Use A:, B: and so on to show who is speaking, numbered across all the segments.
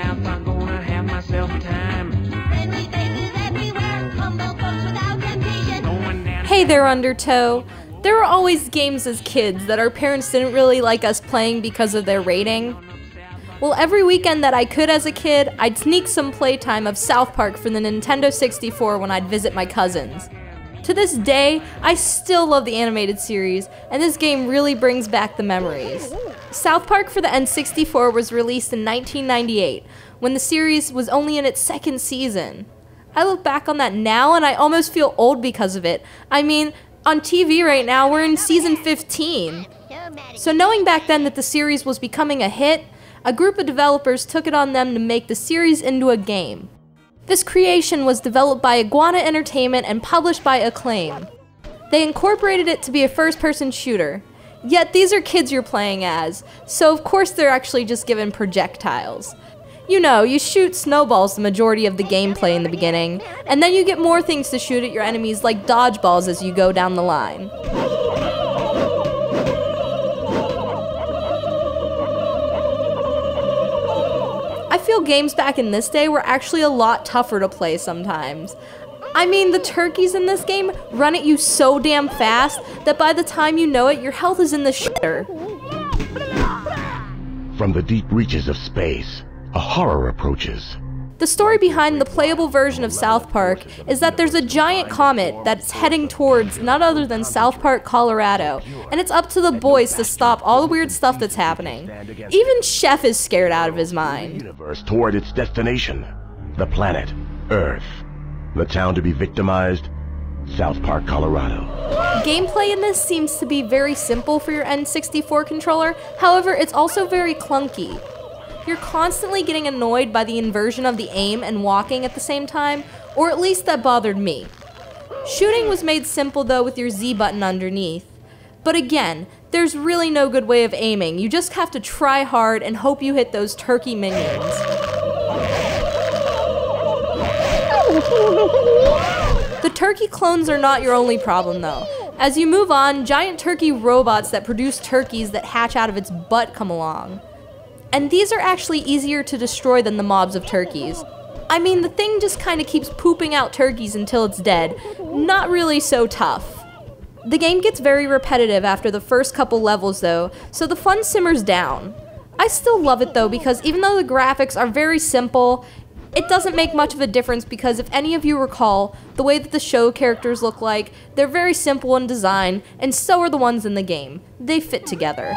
A: south, I'm gonna have myself a time.
B: Friendly faces everywhere, humble folks without temptation.
A: Going down.
C: Hey there, Undertow. There were always games as kids that our parents didn't really like us playing because of their rating. Well, every weekend that I could as a kid, I'd sneak some playtime of South Park for the Nintendo 64 when I'd visit my cousins. To this day, I still love the animated series, and this game really brings back the memories. South Park for the N64 was released in 1998, when the series was only in its second season. I look back on that now and I almost feel old because of it. I mean, on TV right now, we're in season 15. So knowing back then that the series was becoming a hit, a group of developers took it on them to make the series into a game. This creation was developed by Iguana Entertainment and published by Acclaim. They incorporated it to be a first-person shooter. Yet these are kids you're playing as, so of course they're actually just given projectiles. You know, you shoot snowballs the majority of the gameplay in the beginning, and then you get more things to shoot at your enemies like dodgeballs as you go down the line. I feel games back in this day were actually a lot tougher to play sometimes. I mean, the turkeys in this game run at you so damn fast that by the time you know it, your health is in the shitter.
D: From the deep reaches of space, a horror approaches.
C: The story behind the playable version of South Park is that there's a giant comet that's heading towards none other than South Park, Colorado, and it's up to the boys to stop all the weird stuff that's happening. Even Chef is scared out of his mind.
D: Universe toward its destination, the planet Earth. The town to be victimized, South Park, Colorado.
C: Gameplay in this seems to be very simple for your N64 controller, however, it's also very clunky. You're constantly getting annoyed by the inversion of the aim and walking at the same time, or at least that bothered me. Shooting was made simple though with your Z button underneath. But again, there's really no good way of aiming, you just have to try hard and hope you hit those turkey minions. The turkey clones are not your only problem though. As you move on, giant turkey robots that produce turkeys that hatch out of its butt come along. And these are actually easier to destroy than the mobs of turkeys. I mean, the thing just kinda keeps pooping out turkeys until it's dead. Not really so tough. The game gets very repetitive after the first couple levels though, so the fun simmers down. I still love it though because even though the graphics are very simple, it doesn't make much of a difference because if any of you recall, the way that the show characters look like, they're very simple in design, and so are the ones in the game. They fit together.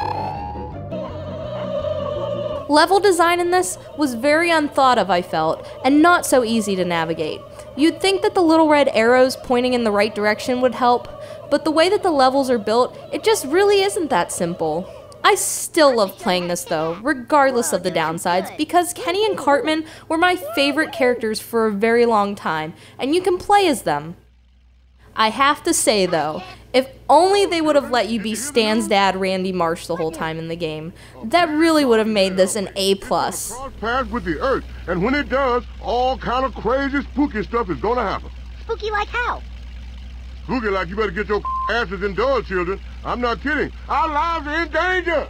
C: Level design in this was very unthought of, I felt, and not so easy to navigate. You'd think that the little red arrows pointing in the right direction would help, but the way that the levels are built, it just really isn't that simple. I still love playing this though, regardless of the downsides, because Kenny and Cartman were my favorite characters for a very long time, and you can play as them. I have to say though, if only they would have let you be Stan's dad, Randy Marsh, the whole time in the game. That really would have made this an A+.
E: Cross paths with the Earth, and when it does, all kind of crazy, spooky stuff is gonna happen.
B: Spooky like how?
E: Spooky like you better get your asses indoors, children. I'm not kidding. Our lives are in danger.